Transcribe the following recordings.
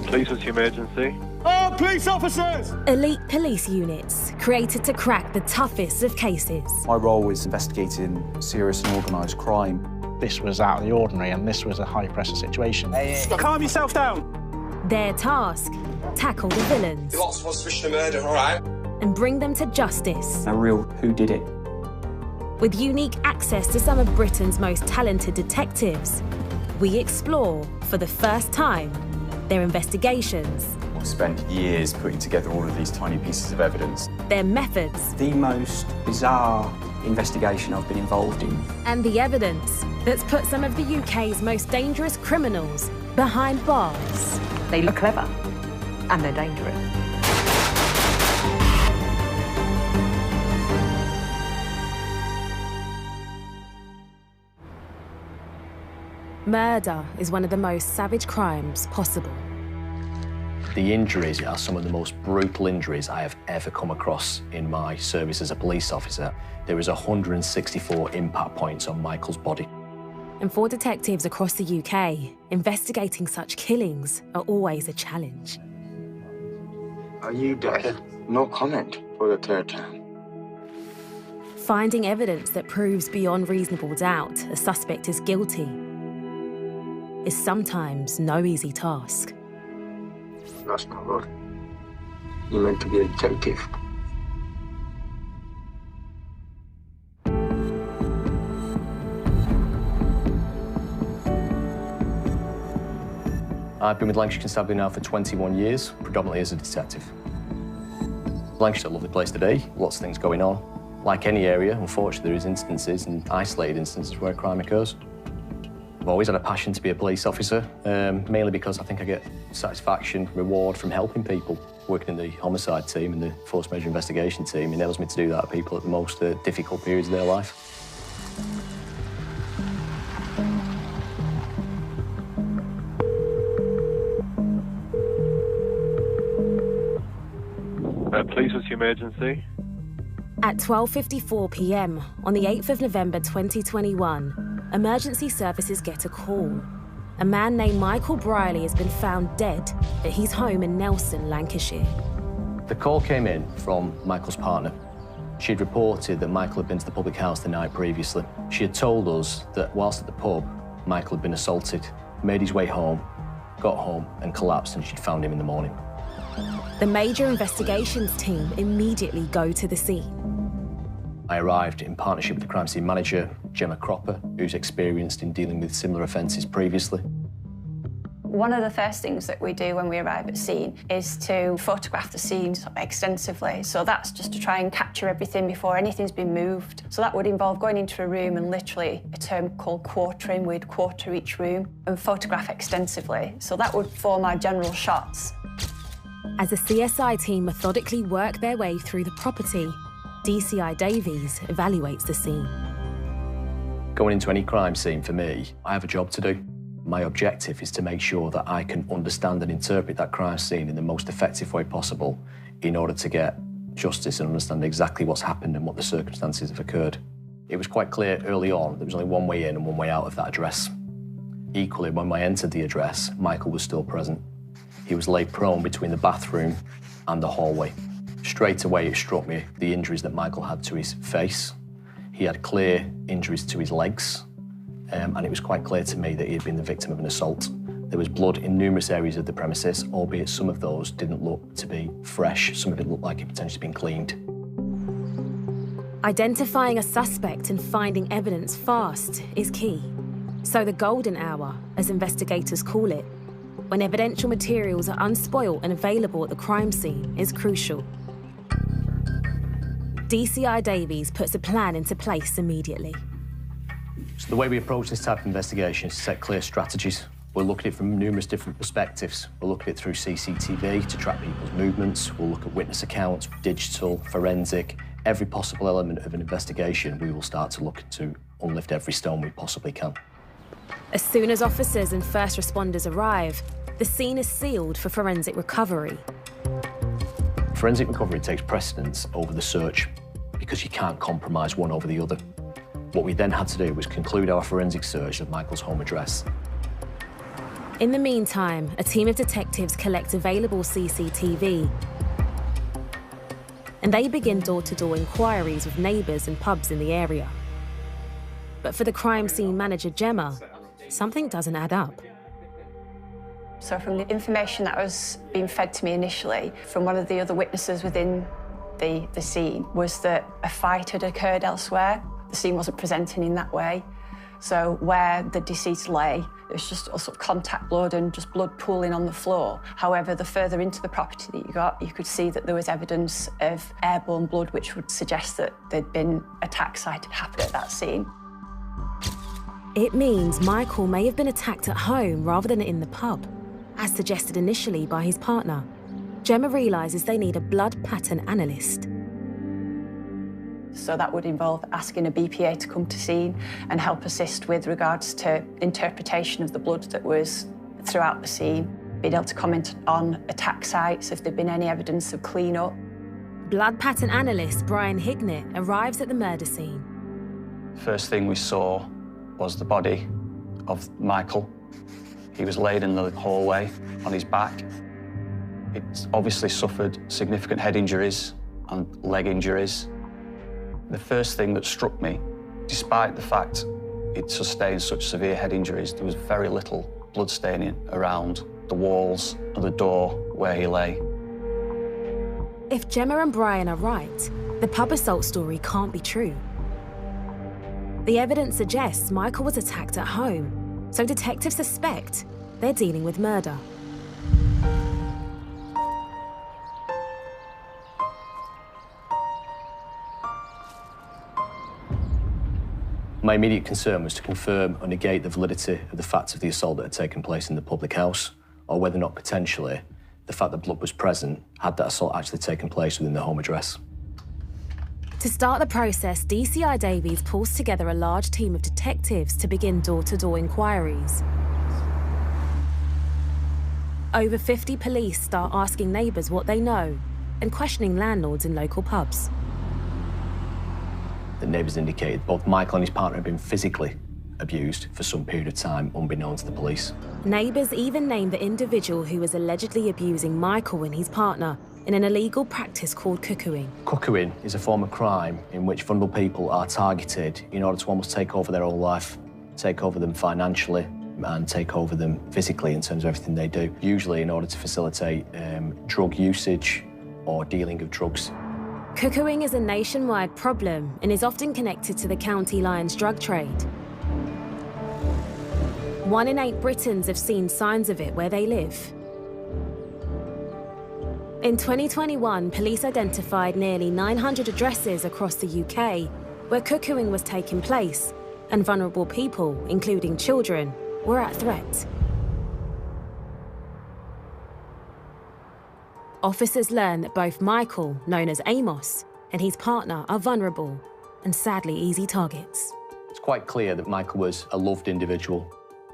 Police, what's your emergency? Oh, police officers! Elite police units, created to crack the toughest of cases. My role was investigating serious and organised crime. This was out of the ordinary, and this was a high-pressure situation. Hey. Calm yourself down. Their task, tackle the villains. Lots of suspicion of murder, all right? And bring them to justice. A real whodidit. With unique access to some of Britain's most talented detectives, we explore, for the first time, their investigations. I've spent years putting together all of these tiny pieces of evidence. Their methods. The most bizarre investigation I've been involved in. And the evidence that's put some of the UK's most dangerous criminals behind bars. They look clever, and they're dangerous. Murder is one of the most savage crimes possible. The injuries are some of the most brutal injuries I have ever come across in my service as a police officer. There is 164 impact points on Michael's body. And for detectives across the UK, investigating such killings are always a challenge. Are you dead? No comment for the third time. Finding evidence that proves beyond reasonable doubt a suspect is guilty is sometimes no easy task. That's not good. You're meant to be a detective. I've been with Lancashire Constabulary now for 21 years, predominantly as a detective. Lancashire's a lovely place to be, lots of things going on. Like any area, unfortunately, there is instances and isolated instances where crime occurs. I've always had a passion to be a police officer, mainly because I think I get satisfaction, reward from helping people. Working in the homicide team and the forced measure investigation team enables me to do that to people at the most difficult periods of their life. Police, what's your emergency? At 12:54 p.m. on the 8th of November 2021, emergency services get a call. A man named Micheal Brierley has been found dead at his home in Nelson, Lancashire. The call came in from Michael's partner. She'd reported that Michael had been to the public house the night previously. She had told us that whilst at the pub, Michael had been assaulted, made his way home, got home and collapsed, and she'd found him in the morning. The major investigations team immediately go to the scene. I arrived in partnership with the crime scene manager, Gemma Cropper, who's experienced in dealing with similar offences previously. One of the first things that we do when we arrive at scene is to photograph the scene extensively. So that's just to try and capture everything before anything's been moved. So that would involve going into a room and literally a term called quartering. We'd quarter each room and photograph extensively. So that would form our general shots. As the CSI team methodically work their way through the property, DCI Davies evaluates the scene. Going into any crime scene, for me, I have a job to do. My objective is to make sure that I can understand and interpret that crime scene in the most effective way possible in order to get justice and understand exactly what's happened and what the circumstances have occurred. It was quite clear early on there was only one way in and one way out of that address. Equally, when I entered the address, Michael was still present. He was laid prone between the bathroom and the hallway. Straight away, it struck me the injuries that Michael had to his face. He had clear injuries to his legs, and it was quite clear to me that he had been the victim of an assault. There was blood in numerous areas of the premises, albeit some of those didn't look to be fresh. Some of it looked like it potentially been cleaned. Identifying a suspect and finding evidence fast is key. So the golden hour, as investigators call it, when evidential materials are unspoilt and available at the crime scene, is crucial. DCI Davies puts a plan into place immediately. So the way we approach this type of investigation is to set clear strategies. We'll look at it from numerous different perspectives. We'll look at it through CCTV to track people's movements. We'll look at witness accounts, digital, forensic, every possible element of an investigation. We will start to look to unlift every stone we possibly can. As soon as officers and first responders arrive, the scene is sealed for forensic recovery. Forensic recovery takes precedence over the search because you can't compromise one over the other. What we then had to do was conclude our forensic search of Michael's home address. In the meantime, a team of detectives collect available CCTV, and they begin door-to-door inquiries with neighbours and pubs in the area. But for the crime scene manager, Gemma, something doesn't add up. So from the information that was being fed to me initially from one of the other witnesses within the scene was that a fight had occurred elsewhere. The scene wasn't presenting in that way. So where the deceased lay, it was just a sort of contact blood and just blood pooling on the floor. However, the further into the property that you got, you could see that there was evidence of airborne blood, which would suggest that there'd been attack site had happened at that scene. It means Michael may have been attacked at home rather than in the pub, as suggested initially by his partner. Gemma realises they need a blood pattern analyst. So that would involve asking a BPA to come to scene and help assist with regards to interpretation of the blood that was throughout the scene, being able to comment on attack sites if there'd been any evidence of clean-up. Blood pattern analyst Brian Hignett arrives at the murder scene. First thing we saw was the body of Michael. He was laid in the hallway on his back. It's obviously suffered significant head injuries and leg injuries. The first thing that struck me, despite the fact it sustained such severe head injuries, there was very little blood staining around the walls and the door where he lay. If Gemma and Brian are right, the pub assault story can't be true. The evidence suggests Michael was attacked at home, so detectives suspect they're dealing with murder. My immediate concern was to confirm or negate the validity of the facts of the assault that had taken place in the public house, or whether or not potentially the fact that blood was present had that assault actually taken place within the home address. To start the process, DCI Davies pulls together a large team of detectives to begin door-to-door inquiries. Over 50 police start asking neighbours what they know and questioning landlords in local pubs. The neighbours indicated both Michael and his partner had been physically abused for some period of time, unbeknown to the police. Neighbours even named the individual who was allegedly abusing Michael and his partner in an illegal practice called cuckooing. Cuckooing is a form of crime in which vulnerable people are targeted in order to almost take over their whole life, take over them financially and take over them physically in terms of everything they do, usually in order to facilitate drug usage or dealing of drugs. Cuckooing is a nationwide problem and is often connected to the County Lion's drug trade. 1 in 8 Britons have seen signs of it where they live. In 2021, police identified nearly 900 addresses across the UK where cuckooing was taking place, and vulnerable people, including children, were at threat. Officers learn that both Michael, known as Amos, and his partner are vulnerable and sadly easy targets. It's quite clear that Michael was a loved individual,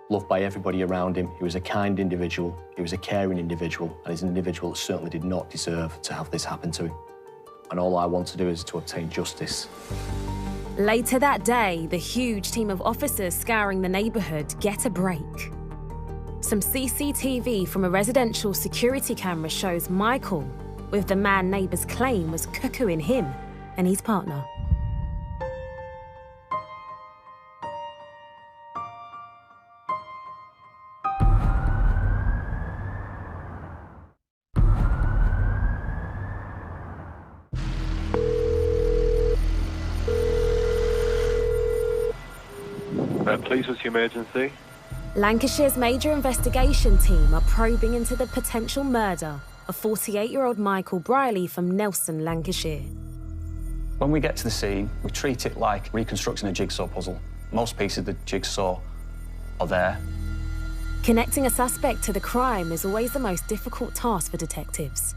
loved by everybody around him. He was a kind individual, he was a caring individual, and he's an individual that certainly did not deserve to have this happen to him. And all I want to do is to obtain justice. Later that day, the huge team of officers scouring the neighbourhood get a break. Some CCTV from a residential security camera shows Michael with the man neighbours claim was cuckooing him and his partner. Police, what's your emergency? Lancashire's major investigation team are probing into the potential murder of 48-year-old Michael Brierley from Nelson, Lancashire. When we get to the scene, we treat it like reconstructing a jigsaw puzzle. Most pieces of the jigsaw are there. Connecting a suspect to the crime is always the most difficult task for detectives.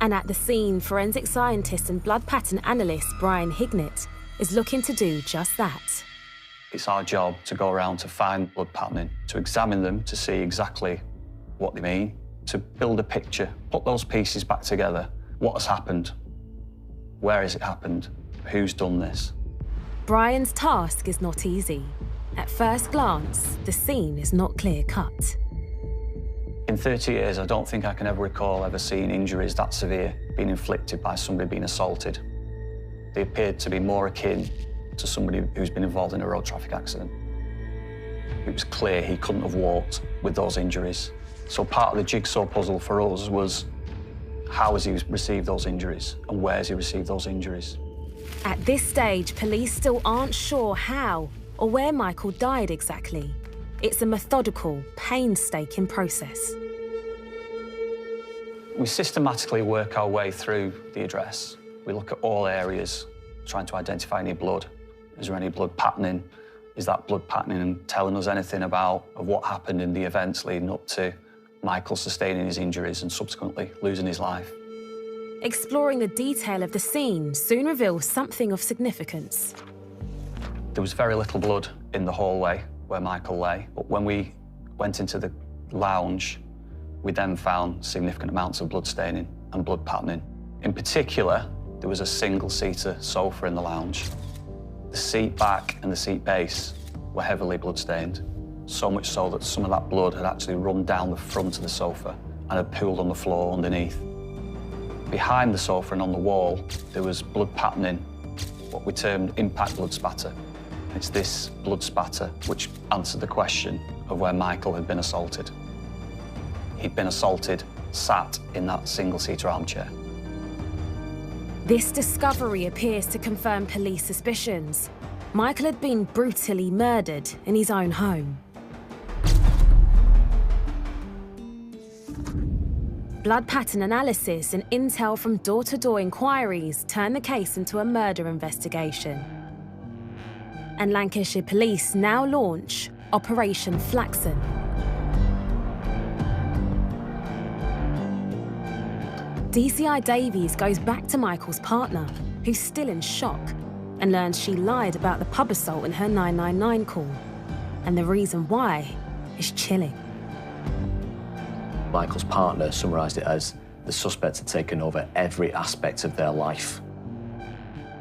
And at the scene, forensic scientist and blood pattern analyst Brian Hignett is looking to do just that. It's our job to go around to find blood patterning, to examine them, to see exactly what they mean, to build a picture, put those pieces back together. What has happened? Where has it happened? Who's done this? Brian's task is not easy. At first glance, the scene is not clear-cut. In 30 years, I don't think I can ever recall ever seeing injuries that severe being inflicted by somebody being assaulted. They appeared to be more akin to somebody who's been involved in a road traffic accident. It was clear he couldn't have walked with those injuries. So part of the jigsaw puzzle for us was how has he received those injuries and where has he received those injuries? At this stage, police still aren't sure how or where Micheal died exactly. It's a methodical, painstaking process. We systematically work our way through the address. We look at all areas, trying to identify any blood. Is there any blood patterning? Is that blood patterning telling us anything about what happened in the events leading up to Micheal sustaining his injuries and subsequently losing his life? Exploring the detail of the scene soon reveals something of significance. There was very little blood in the hallway where Micheal lay, but when we went into the lounge, we then found significant amounts of blood staining and blood patterning. In particular, there was a single-seater sofa in the lounge. The seat back and the seat base were heavily blood-stained, so much so that some of that blood had actually run down the front of the sofa and had pooled on the floor underneath. Behind the sofa and on the wall, there was blood patterning, what we termed impact blood spatter. It's this blood spatter which answered the question of where Micheal had been assaulted. He'd been assaulted, sat in that single-seater armchair. This discovery appears to confirm police suspicions. Micheal had been brutally murdered in his own home. Blood pattern analysis and intel from door-to-door inquiries turn the case into a murder investigation. And Lancashire police now launch Operation Flaxen. DCI Davies goes back to Micheal's partner, who's still in shock, and learns she lied about the pub assault in her 999 call. And the reason why is chilling. Micheal's partner summarised it as the suspect had taken over every aspect of their life.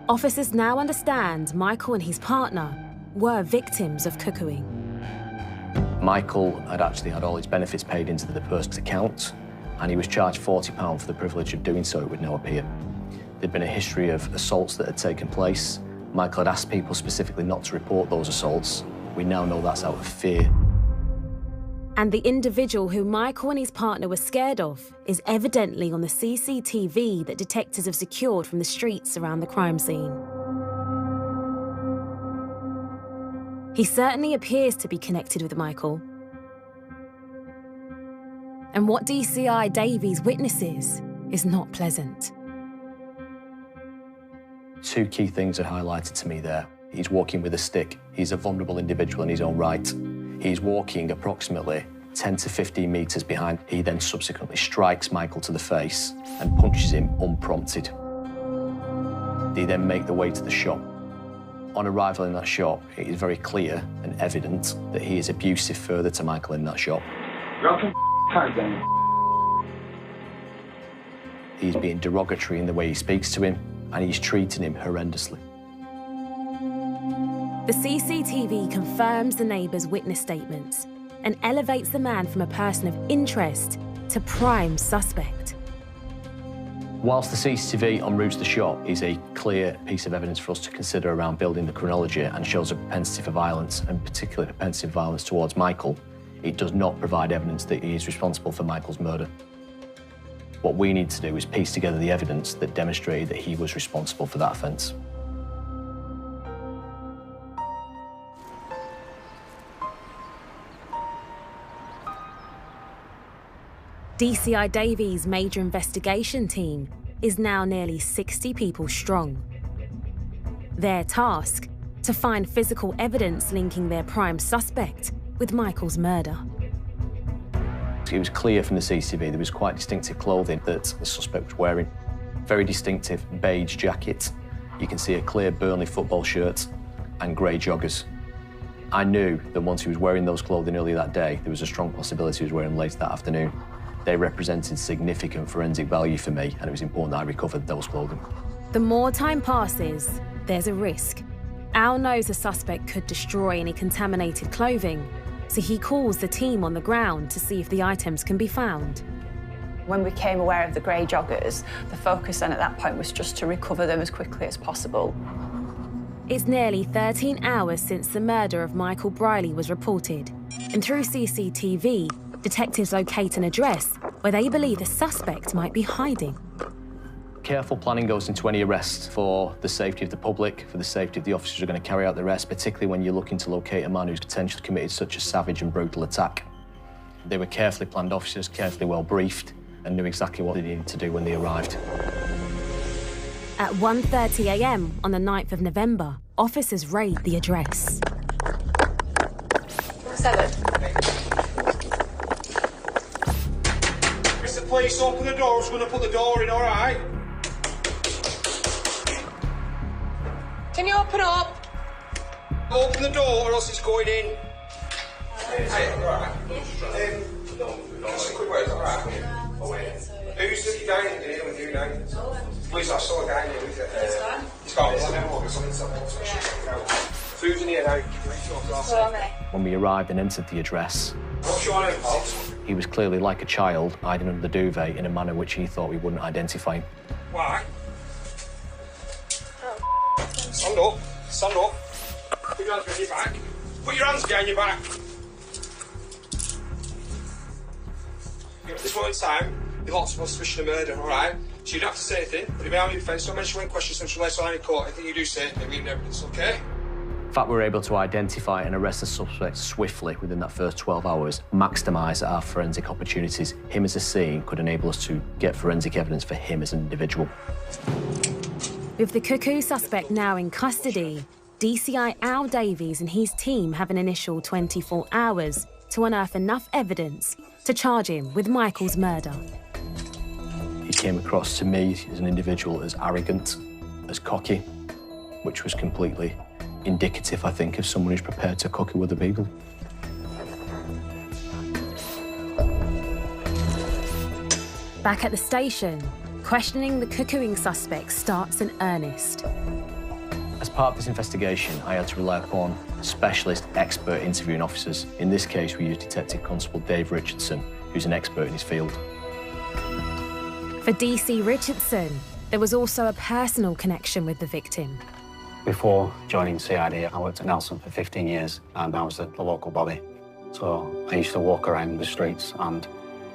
Officers now understand Micheal and his partner were victims of cuckooing. Micheal had actually had all his benefits paid into the person's account, and he was charged £40 for the privilege of doing so with no appeal. There'd been a history of assaults that had taken place. Micheal had asked people specifically not to report those assaults. We now know that's out of fear. And the individual who Micheal and his partner were scared of is evidently on the CCTV that detectives have secured from the streets around the crime scene. He certainly appears to be connected with Micheal. And what DCI Davies witnesses is not pleasant. Two key things are highlighted to me there. He's walking with a stick. He's a vulnerable individual in his own right. He's walking approximately 10 to 15 metres behind. He then subsequently strikes Micheal to the face and punches him unprompted. They then make their way to the shop. On arrival in that shop, it is very clear and evident that he is abusive further to Micheal in that shop. He's being derogatory in the way he speaks to him, and he's treating him horrendously. The CCTV confirms the neighbours' witness statements and elevates the man from a person of interest to prime suspect. Whilst the CCTV en route to the shop is a clear piece of evidence for us to consider around building the chronology and shows a propensity for violence, and particularly propensity for violence towards Micheal, it does not provide evidence that he is responsible for Michael's murder. What we need to do is piece together the evidence that demonstrated that he was responsible for that offence. DCI Davies' major investigation team is now nearly 60 people strong. Their task, to find physical evidence linking their prime suspect with Michael's murder. It was clear from the CCTV there was quite distinctive clothing that the suspect was wearing. Very distinctive beige jacket. You can see a clear Burnley football shirt and grey joggers. I knew that once he was wearing those clothing earlier that day, there was a strong possibility he was wearing them later that afternoon. They represented significant forensic value for me, and it was important that I recovered those clothing. The more time passes, there's a risk. Al knows the suspect could destroy any contaminated clothing, so he calls the team on the ground to see if the items can be found. When we became aware of the grey joggers, the focus then at that point was just to recover them as quickly as possible. It's nearly 13 hours since the murder of Micheal Brierley was reported, and through CCTV, detectives locate an address where they believe the suspect might be hiding. Careful planning goes into any arrest for the safety of the public, for the safety of the officers who are going to carry out the arrest, particularly when you're looking to locate a man who's potentially committed such a savage and brutal attack. They were carefully planned officers, carefully well briefed, and knew exactly what they needed to do when they arrived. At 1:30 a.m. on the 9th of November, officers raid the address. 7. Mr. Police, open the door. I was going to put the door in, all right? Can you open up? Open the door or else it's going in. Hey, all right. Just a quick word, all right? Who's the guy in here with you now? Please, I saw a guy in here with you. He's got food's in here now. When we arrived and entered the address, What's your name, pal? he was clearly like a child, hiding under the duvet in a manner which he thought we wouldn't identify him. Why? Stand up. Stand up. Put your hands behind your back. Put your hands behind your back. At this moment in time, there's lots of suspicion of murder, all right? So you don't have to say anything, but if you have any defence, don't mention any questions, central less line in court. Anything you do say, they mean evidence, okay? The fact we were able to identify and arrest the suspect swiftly within that first 12 hours maximised our forensic opportunities. Him as a scene could enable us to get forensic evidence for him as an individual. With the cuckoo suspect now in custody, DCI Al Davies and his team have an initial 24 hours to unearth enough evidence to charge him with Michael's murder. He came across to me as an individual as arrogant, as cocky, which was completely indicative, I think, of someone who's prepared to cocky with other people. Back at the station, questioning the cuckooing suspect starts in earnest. As part of this investigation, I had to rely upon specialist, expert interviewing officers. In this case, we used Detective Constable Dave Richardson, who's an expert in his field. For DC Richardson, there was also a personal connection with the victim. Before joining CID, I worked at Nelson for 15 years, and I was at the local body. So I used to walk around the streets, and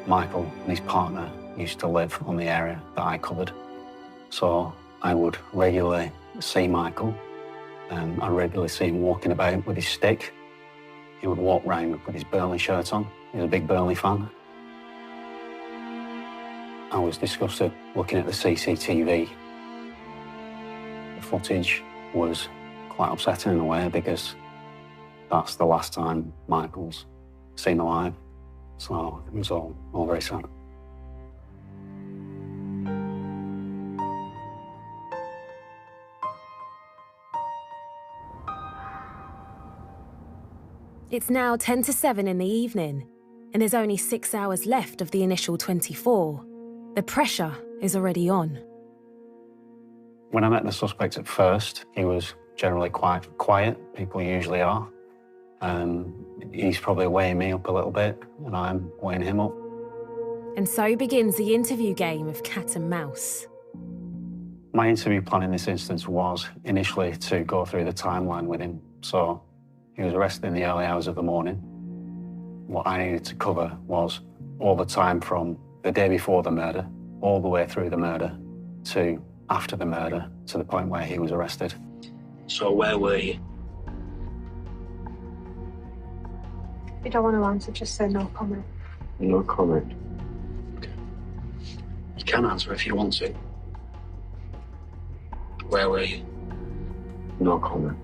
Michael and his partner used to live on the area that I covered. So I would regularly see Michael, and I regularly see him walking about with his stick. He would walk round with his Brierley shirt on. He was a big Brierley fan. I was disgusted looking at the CCTV. The footage was quite upsetting in a way because that's the last time Michael's seen alive. So it was all very sad. It's now 10 to 7 in the evening, and there's only 6 hours left of the initial 24. The pressure is already on. When I met the suspect at first, he was generally quite quiet. People usually are. He's probably weighing me up a little bit, and I'm weighing him up. And so begins the interview game of cat and mouse. My interview plan in this instance was initially to go through the timeline with him. So he was arrested in the early hours of the morning. What I needed to cover was all the time from the day before the murder, all the way through the murder, to after the murder, to the point where he was arrested. So where were you? If you don't want to answer, just say no comment. No comment. You can answer if you want to. Where were you? No comment.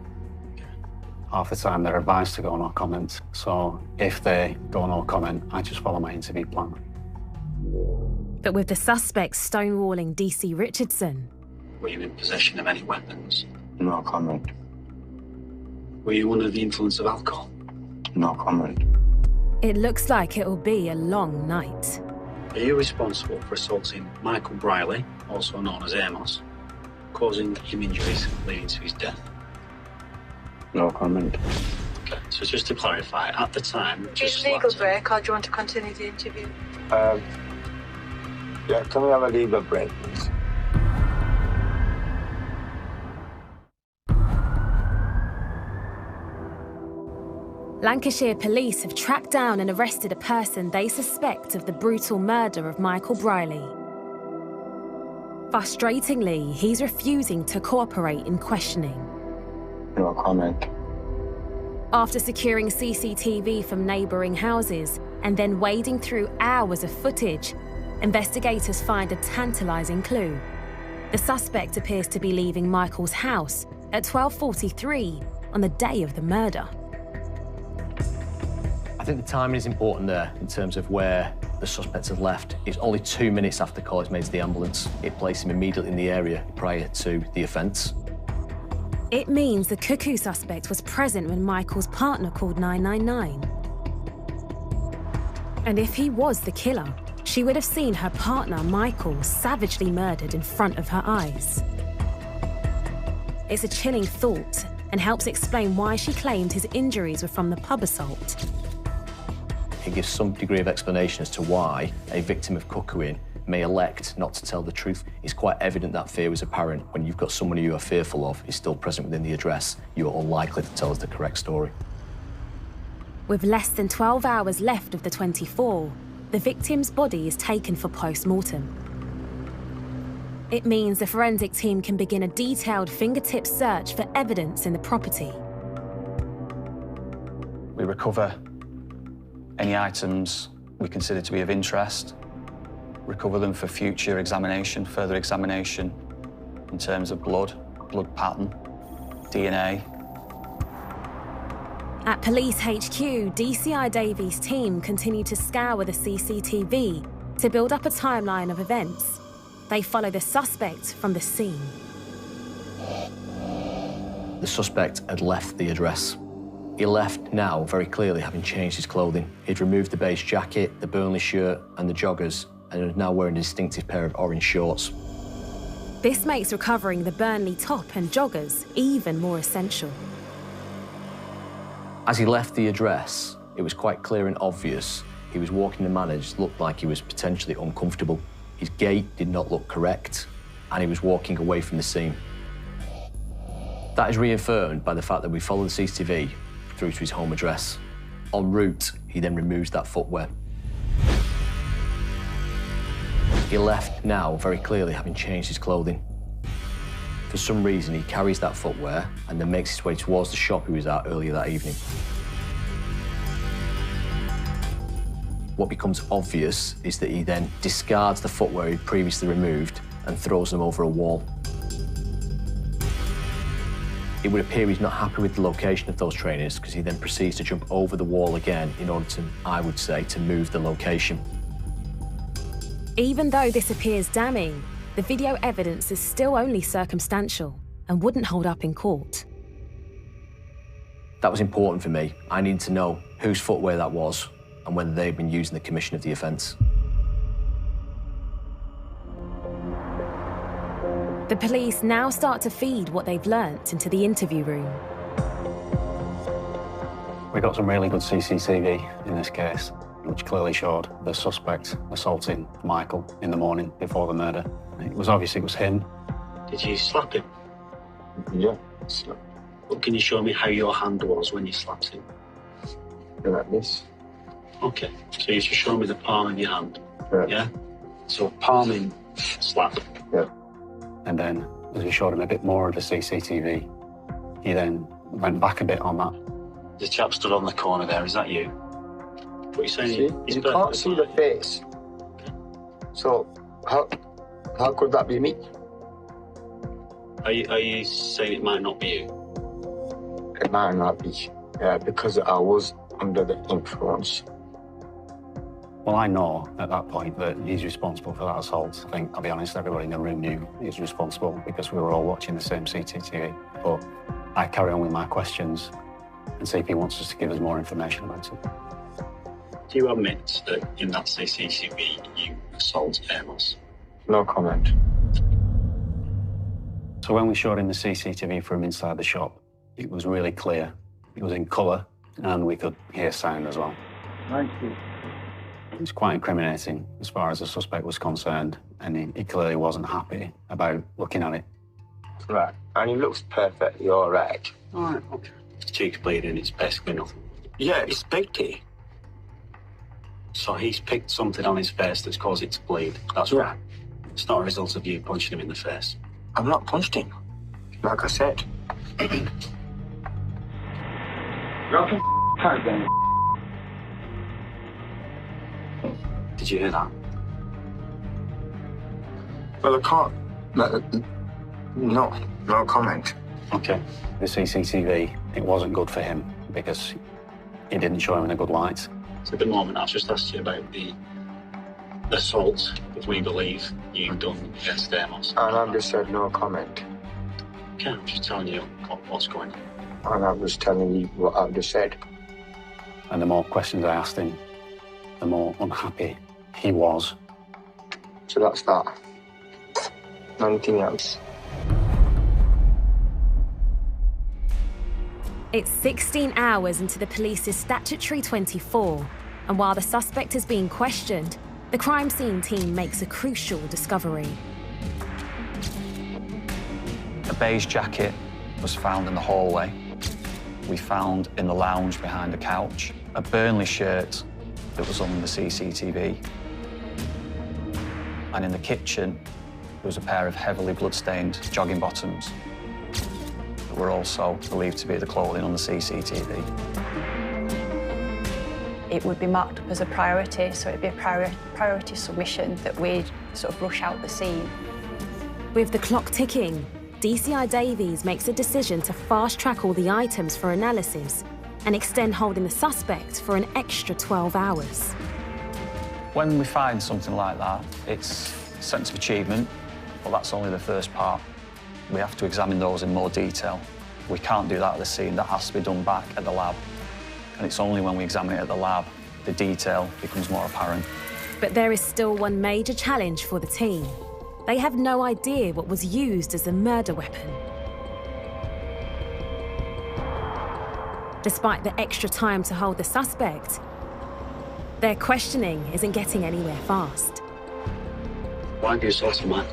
Half the time they're advised to go no comment, so if they go no comment, I just follow my interview plan. But with the suspect stonewalling DC Richardson... Were you in possession of any weapons? No comment. Were you under the influence of alcohol? No comment. It looks like it'll be a long night. Are you responsible for assaulting Micheal Brierley, also known as Amos, causing him injuries leading to his death? No comment. Okay, so just to clarify, at the time... Do you need a legal break or do you want to continue the interview? Yeah, can we have a legal break, please? Lancashire police have tracked down and arrested a person they suspect of the brutal murder of Micheal Brierley. Frustratingly, he's refusing to cooperate in questioning. No comment. After securing CCTV from neighbouring houses and then wading through hours of footage, investigators find a tantalising clue. The suspect appears to be leaving Micheal's house at 12:43 on the day of the murder. I think the timing is important there in terms of where the suspect had left. It's only 2 minutes after the call is made to the ambulance. It placed him immediately in the area prior to the offence. It means the cuckoo suspect was present when Micheal's partner called 999. And if he was the killer, she would have seen her partner, Micheal, savagely murdered in front of her eyes. It's a chilling thought and helps explain why she claimed his injuries were from the pub assault. It gives some degree of explanation as to why a victim of cuckooing may elect not to tell the truth. It's quite evident that fear was apparent. When you've got someone who you are fearful of is still present within the address, you are unlikely to tell us the correct story. With less than 12 hours left of the 24, the victim's body is taken for post-mortem. It means the forensic team can begin a detailed fingertip search for evidence in the property. We recover any items we consider to be of interest, recover them for future examination, further examination in terms of blood pattern, DNA. At Police HQ, DCI Davies' team continue to scour the CCTV to build up a timeline of events. They follow the suspect from the scene. The suspect had left the address. He left now, very clearly, having changed his clothing. He'd removed the beige jacket, the Burnley shirt and the joggers, and was now wearing a distinctive pair of orange shorts. This makes recovering the Burnley top and joggers even more essential. As he left the address, it was quite clear and obvious he was walking in a manner that looked like he was potentially uncomfortable. His gait did not look correct, and he was walking away from the scene. That is reaffirmed by the fact that we followed the CCTV through to his home address. En route, he then removes that footwear. He left now, very clearly, having changed his clothing. For some reason, he carries that footwear and then makes his way towards the shop he was at earlier that evening. What becomes obvious is that he then discards the footwear he'd previously removed and throws them over a wall. It would appear he's not happy with the location of those trainers because he then proceeds to jump over the wall again in order to, I would say, to move the location. Even though this appears damning, the video evidence is still only circumstantial and wouldn't hold up in court. That was important for me. I needed to know whose footwear that was and whether they'd been used in the commission of the offence. The police now start to feed what they've learnt into the interview room. We got some really good CCTV in this case, which clearly showed the suspect assaulting Micheal in the morning before the murder. It was obvious it was him. Did you slap him? Yeah, slap. Well, can you show me how your hand was when you slapped him? Like this. Okay, so you just show me the palm of your hand. Yeah. So palming, slap. Yeah. And then, as we showed him a bit more of the CCTV, he then went back a bit on that. The chap stood on the corner there, is that you? What are you saying? See? You can't see the face. So, how could that be me? Are you saying it might not be you? It might not be, because I was under the influence. Well, I know at that point that he's responsible for that assault. I think, I'll be honest, everybody in the room knew he was responsible because we were all watching the same CCTV. But I carry on with my questions and see if he wants us to give us more information about it. Do you admit that in that CCTV you assaulted Amos? No comment. So when we showed him the CCTV from inside the shop, It was really clear. It was in colour, and we could hear sound as well. Thank you. It was quite incriminating as far as the suspect was concerned, and he clearly wasn't happy about looking at it. Right, and he looks perfectly all right. All right, okay. His cheek's bleeding, it's basically nothing. Yeah, it's biggy. So he's picked something on his face that's caused it to bleed. That's right. It's not a result of you punching him in the face. I've not punched him, like I said. You're tight then. Did you hear that? Well, I can't. No comment. Okay. The CCTV, it wasn't good for him because it didn't show him in a good light. So at the moment, I've just asked you about the assault that we believe you've done against Amos. And I've just said no comment. Okay, I'm just telling you what's going on. And I was telling you what I've just said. And the more questions I asked him, the more unhappy he was. So that's that. Nothing else. It's 16 hours into the police's statutory 24, and while the suspect is being questioned, the crime scene team makes a crucial discovery. A beige jacket was found in the hallway. We found in the lounge behind the couch a Burnley shirt that was on the CCTV. And in the kitchen, there was a pair of heavily blood-stained jogging bottoms that were also believed to be the clothing on the CCTV. It would be marked up as a priority, so it'd be a priority submission that we'd sort of rush out the scene. With the clock ticking, DCI Davies makes a decision to fast-track all the items for analysis and extend holding the suspect for an extra 12 hours. When we find something like that, it's a sense of achievement, but that's only the first part. We have to examine those in more detail. We can't do that at the scene. That has to be done back at the lab. And it's only when we examine it at the lab, the detail becomes more apparent. But there is still one major challenge for the team. They have no idea what was used as a murder weapon. Despite the extra time to hold the suspect, their questioning isn't getting anywhere fast. Why do you assault him, man?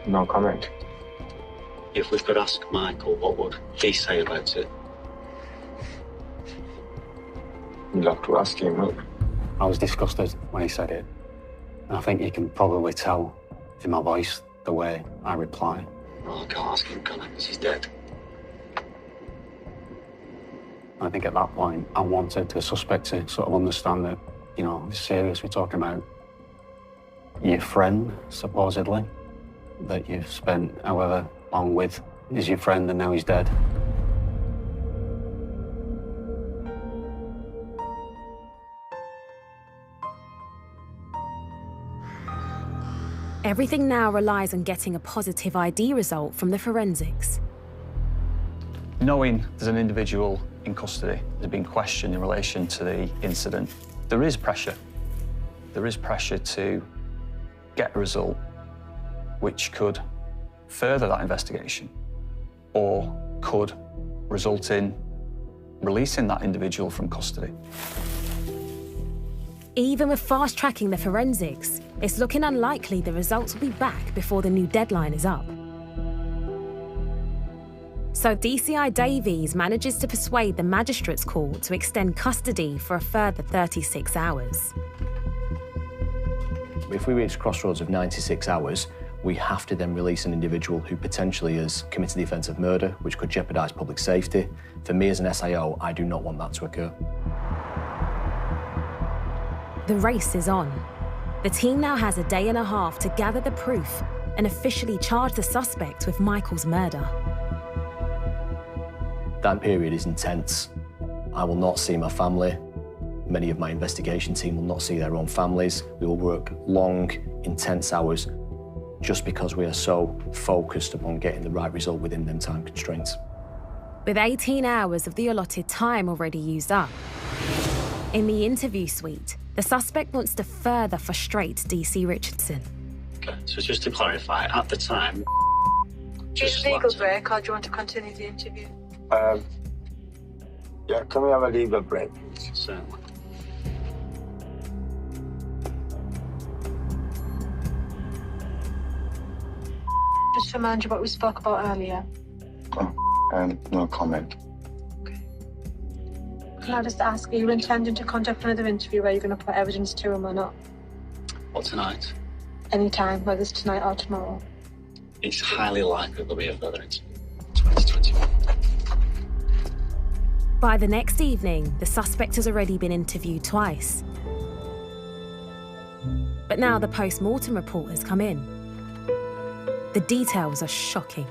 No comment. If we could ask Michael, what would he say about it? You'll have to ask him, look. I was disgusted when he said it. And I think you can probably tell in my voice the way I reply. Oh, I can't ask him, can I? Because he's dead. I think at that point, I wanted the suspect to sort of understand that, you know, it's serious. We're talking about your friend, supposedly, that you've spent however long with is your friend and now he's dead. Everything now relies on getting a positive ID result from the forensics. Knowing there's an individual in custody that's been questioned in relation to the incident, there is pressure. There is pressure to get a result which could further that investigation or could result in releasing that individual from custody. Even with fast-tracking the forensics, it's looking unlikely the results will be back before the new deadline is up. So DCI Davies manages to persuade the Magistrates Court to extend custody for a further 36 hours. If we reach crossroads of 96 hours, we have to then release an individual who potentially has committed the offence of murder, which could jeopardise public safety. For me as an SIO, I do not want that to occur. The race is on. The team now has a day and a half to gather the proof and officially charge the suspect with Michael's murder. That period is intense. I will not see my family. Many of my investigation team will not see their own families. We will work long, intense hours just because we are so focused upon getting the right result within them time constraints. With 18 hours of the allotted time already used up, in the interview suite, the suspect wants to further frustrate DC Richardson. Okay, so just to clarify, at the time, Do you need a legal break or do you want to continue the interview? Yeah, can we have a legal break? Certainly. Just remind you what we spoke about earlier. No comment. Can I just ask, are you intending to conduct another interview where you're going to put evidence to him or not? What, tonight? Anytime, whether it's tonight or tomorrow. It's highly likely there'll be a further interview. 2021. By the next evening, the suspect has already been interviewed twice. But now the post-mortem report has come in. The details are shocking.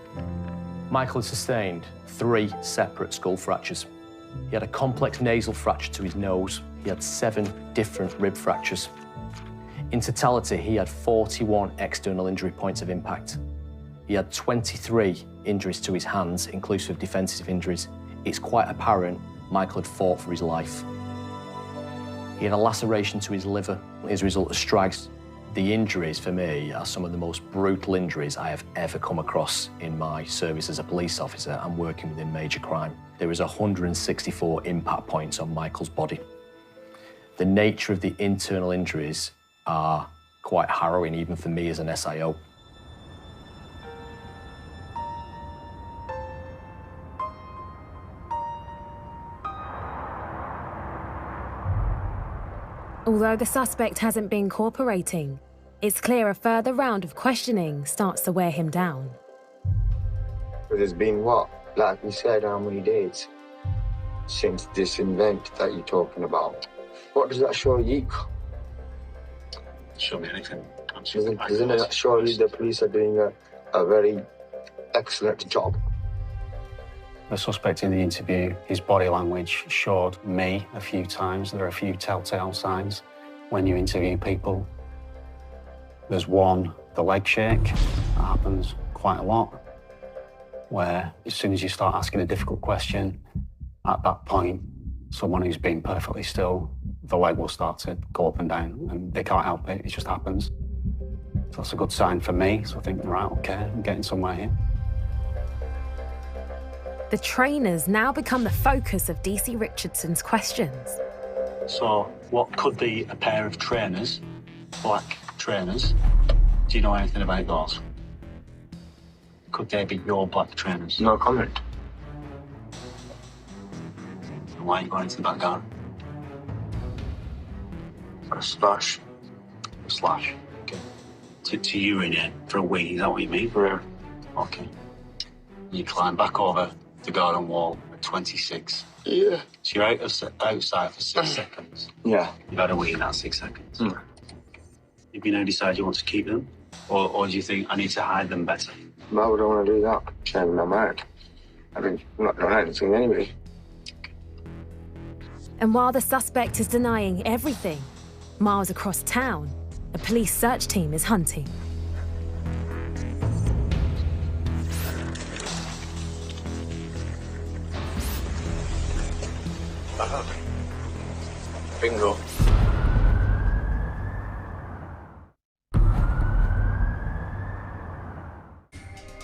Micheal had sustained 3 separate skull fractures. He had a complex nasal fracture to his nose. He had 7 different rib fractures. In totality, he had 41 external injury points of impact. He had 23 injuries to his hands, inclusive of defensive injuries. It's quite apparent Micheal had fought for his life. He had a laceration to his liver as a result of strikes. The injuries, for me, are some of the most brutal injuries I have ever come across in my service as a police officer and working within major crime. There was 164 impact points on Micheal's body. The nature of the internal injuries are quite harrowing, even for me as an SIO. Although the suspect hasn't been cooperating, it's clear a further round of questioning starts to wear him down. But it's been what? Like we said, how many days since this event that you're talking about? What does that show you? Show me anything. Isn't it surely the police are doing a very excellent job? The suspect in the interview, his body language showed me a few times. There are a few telltale signs when you interview people. There's one, the leg shake. That happens quite a lot, where as soon as you start asking a difficult question, at that point, someone who's been perfectly still, the leg will start to go up and down, and they can't help it. It just happens. So that's a good sign for me. So I think, right, okay, I'm getting somewhere here. The trainers now become the focus of DC Richardson's questions. So, what could be a pair of trainers, black trainers? Do you know anything about those? Could they be your black trainers? No comment. And why are you going into the back garden? For a slash. A slash? Okay. To urinate for a wee, is that what you mean? Yeah. Okay. You climb back over the garden wall at 26. Yeah. So you're outside for 6 seconds. Yeah. You've had a wee in that 6 seconds. Mm. If you now decide you want to keep them, or do you think I need to hide them better? Why would I want to do that? I'm not married. I mean, I'm not doing anything anyway. And while the suspect is denying everything, miles across town, a police search team is hunting. Bingo.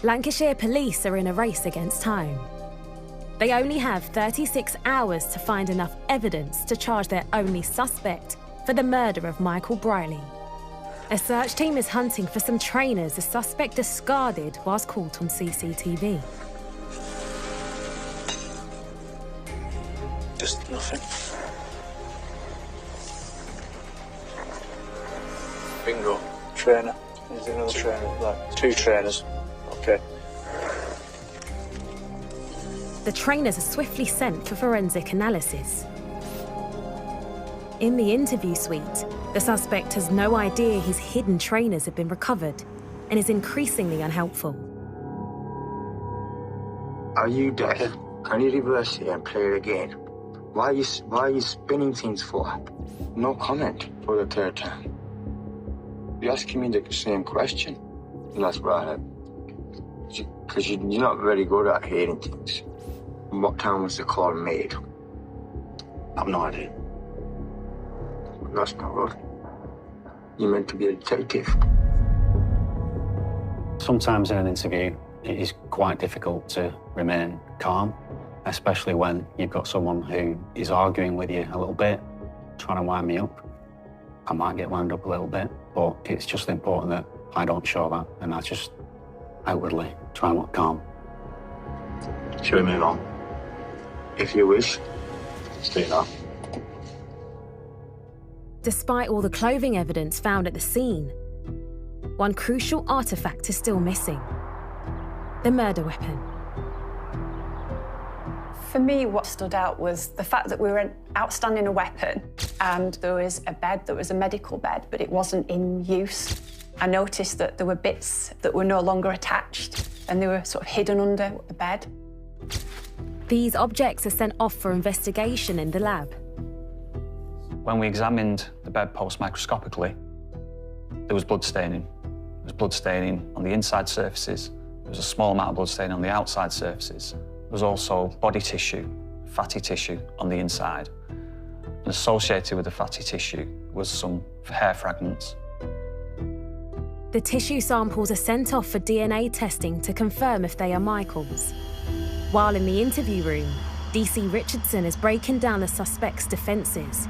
Lancashire police are in a race against time. They only have 36 hours to find enough evidence to charge their only suspect for the murder of Micheal Brierley. A search team is hunting for some trainers the suspect discarded whilst caught on CCTV. Just nothing. Bingo. Trainer. Is there another trainer? Like 2 trainers. Okay. The trainers are swiftly sent for forensic analysis. In the interview suite, the suspect has no idea his hidden trainers have been recovered and is increasingly unhelpful. Are you deaf? Can you reverse it and play it again? Why are you spinning things for? No comment for the 3rd time. You're asking me the same question. And that's right. Because you're not very good at hearing things. What time was the call made? I've no idea. That's not good. You're meant to be a detective. Sometimes in an interview, It is quite difficult to remain calm, especially when you've got someone who is arguing with you a little bit, trying to wind me up. I might get wound up a little bit, but it's just important that I don't show that, and I just outwardly try and look calm. Shall we move on? If you wish. Let's do that. Despite all the clothing evidence found at the scene, one crucial artifact is still missing: the murder weapon. For me, what stood out was the fact that we were outstanding a weapon and there was a bed that was a medical bed, but it wasn't in use. I noticed that there were bits that were no longer attached and they were sort of hidden under the bed. These objects are sent off for investigation in the lab. When we examined the bedpost microscopically, there was blood staining. There was blood staining on the inside surfaces. There was a small amount of blood staining on the outside surfaces. There was also body tissue, fatty tissue on the inside. And associated with the fatty tissue was some hair fragments. The tissue samples are sent off for DNA testing to confirm if they are Micheal's. While in the interview room, DC Richardson is breaking down the suspect's defences.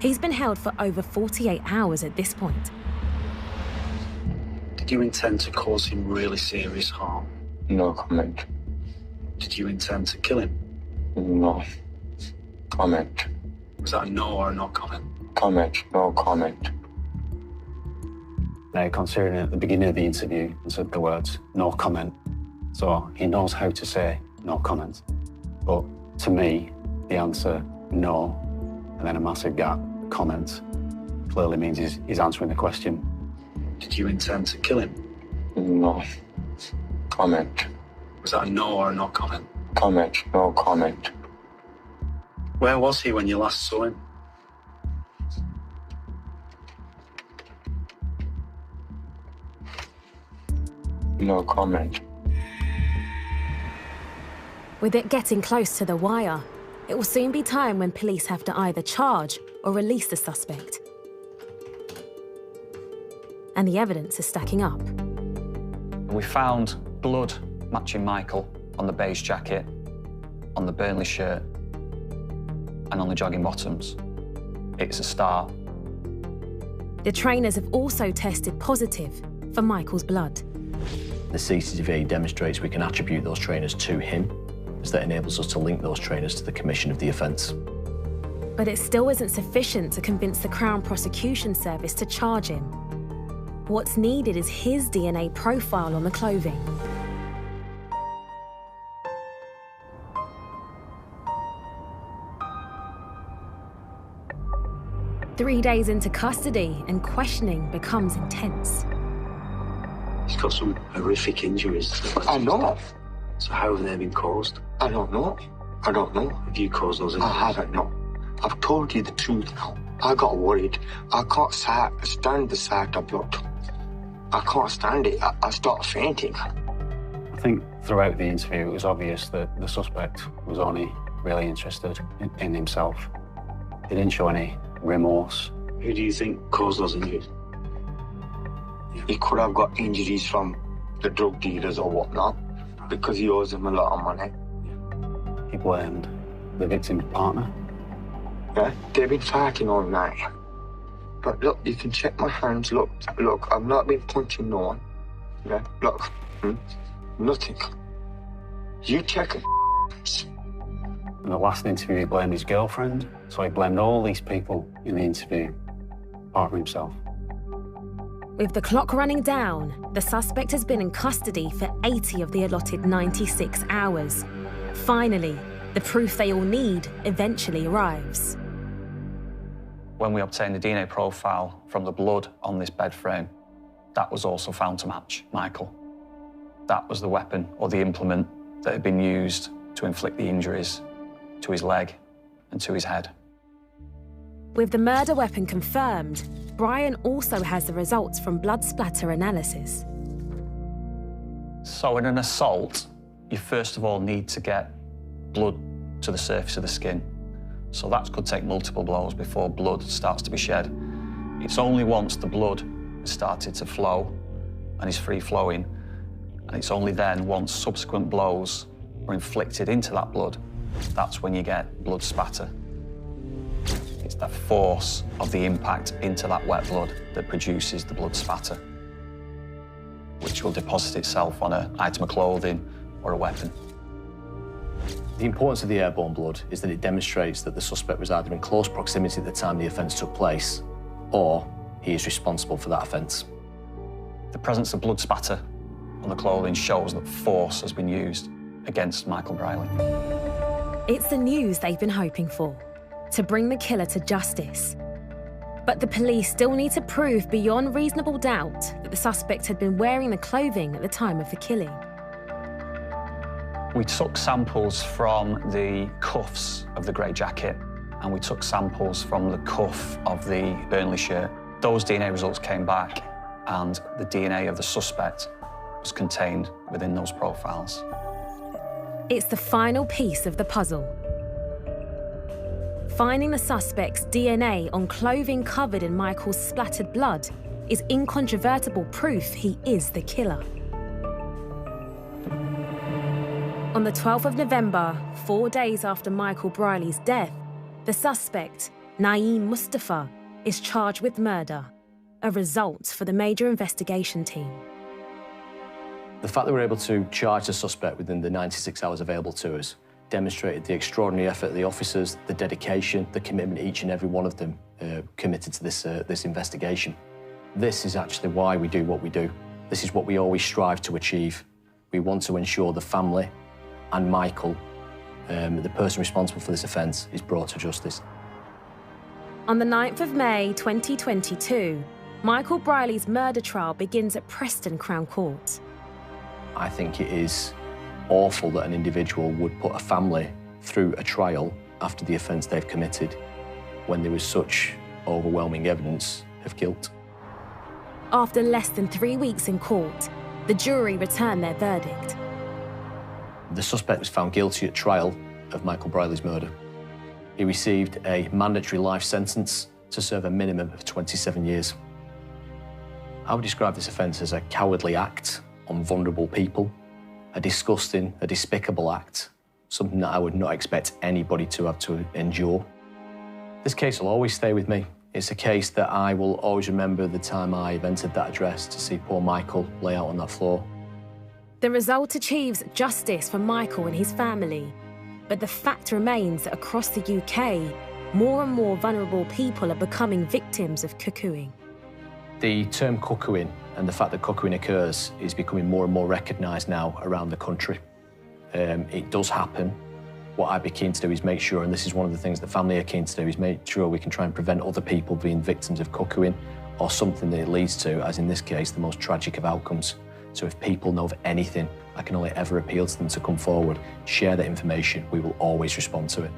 He's been held for over 48 hours at this point. Did you intend to cause him really serious harm? No comment. Did you intend to kill him? No comment. Was that a no or a no comment? Comment. No comment. Now, considering at the beginning of the interview, he said the words, no comment. So he knows how to say no comment. But to me, the answer, no, and then a massive gap, comment, clearly means he's answering the question. Did you intend to kill him? No comment. Was that a no or a no comment? Comment. No comment. Where was he when you last saw him? No comment. With it getting close to the wire, it will soon be time when police have to either charge or release the suspect. And the evidence is stacking up. We found blood matching Micheal on the beige jacket, on the Brierley shirt, and on the jogging bottoms. It's a start. The trainers have also tested positive for Micheal's blood. The CCTV demonstrates we can attribute those trainers to him, as that enables us to link those trainers to the commission of the offence. But it still isn't sufficient to convince the Crown Prosecution Service to charge him. What's needed is his DNA profile on the clothing. Three days into custody and questioning becomes intense. He's got some horrific injuries. I know. So how have they been caused? I don't know. I don't know. Have you caused those injuries? I haven't, no. I've told you the truth now. I got worried. I can't stand the sight of blood. I can't stand it. I start fainting. I think throughout the interview, it was obvious that the suspect was only really interested in himself. He didn't show any remorse. Who do you think caused those injuries? He could have got injuries from the drug dealers or whatnot, because he owes them a lot of money. He blamed the victim's partner. Yeah, they've been fighting all night. But look, you can check my hands. Look, I've not been punching no one. Yeah, look, nothing. You check it. In the last interview, he blamed his girlfriend, so he blamed all these people in the interview, apart from himself. With the clock running down, the suspect has been in custody for 80 of the allotted 96 hours. Finally, the proof they all need eventually arrives. When we obtained the DNA profile from the blood on this bed frame, that was also found to match Micheal. That was the weapon or the implement that had been used to inflict the injuries to his leg and to his head. With the murder weapon confirmed, Brian also has the results from blood splatter analysis. So in an assault, you first of all need to get blood to the surface of the skin. So that could take multiple blows before blood starts to be shed. It's only once the blood has started to flow and is free flowing And it's only then, once subsequent blows are inflicted into that blood, that's when you get blood spatter. It's the force of the impact into that wet blood that produces the blood spatter, which will deposit itself on an item of clothing or a weapon. The importance of the airborne blood is that it demonstrates that the suspect was either in close proximity at the time the offence took place, or he is responsible for that offence. The presence of blood spatter on the clothing shows that force has been used against Micheal Brierley. It's the news they've been hoping for, to bring the killer to justice. But the police still need to prove beyond reasonable doubt that the suspect had been wearing the clothing at the time of the killing. We took samples from the cuffs of the grey jacket, and we took samples from the cuff of the Brierley shirt. Those DNA results came back, and the DNA of the suspect was contained within those profiles. It's the final piece of the puzzle. Finding the suspect's DNA on clothing covered in Micheal's splattered blood is incontrovertible proof he is the killer. On the 12th of November, 4 days after Micheal Brierley's death, the suspect, Naeem Mustafa, is charged with murder, a result for the major investigation team. The fact that we're able to charge the suspect within the 96 hours available to us demonstrated the extraordinary effort of the officers, the dedication, the commitment each and every one of them committed to this investigation. This is actually why we do what we do. This is what we always strive to achieve. We want to ensure the family and Micheal, the person responsible for this offence, is brought to justice. On the 9th of May 2022, Micheal Brierley's murder trial begins at Preston Crown Court. I think it is awful that an individual would put a family through a trial after the offence they've committed when there was such overwhelming evidence of guilt. After less than 3 weeks in court, the jury returned their verdict. The suspect was found guilty at trial of Micheal Brierley's murder. He received a mandatory life sentence to serve a minimum of 27 years. I would describe this offence as a cowardly act on vulnerable people, a disgusting, a despicable act, something that I would not expect anybody to have to endure. This case will always stay with me. It's a case that I will always remember the time I entered that address to see poor Micheal lay out on that floor. The result achieves justice for Micheal and his family, but the fact remains that across the UK, more and more vulnerable people are becoming victims of cuckooing. The term cuckooing and the fact that cuckooing occurs is becoming more and more recognised now around the country. It does happen. What I'd be keen to do is make sure, and this is one of the things the family are keen to do, is make sure we can try and prevent other people being victims of cuckooing or something that it leads to, as in this case, the most tragic of outcomes. So if people know of anything, I can only ever appeal to them to come forward, share that information. We will always respond to it.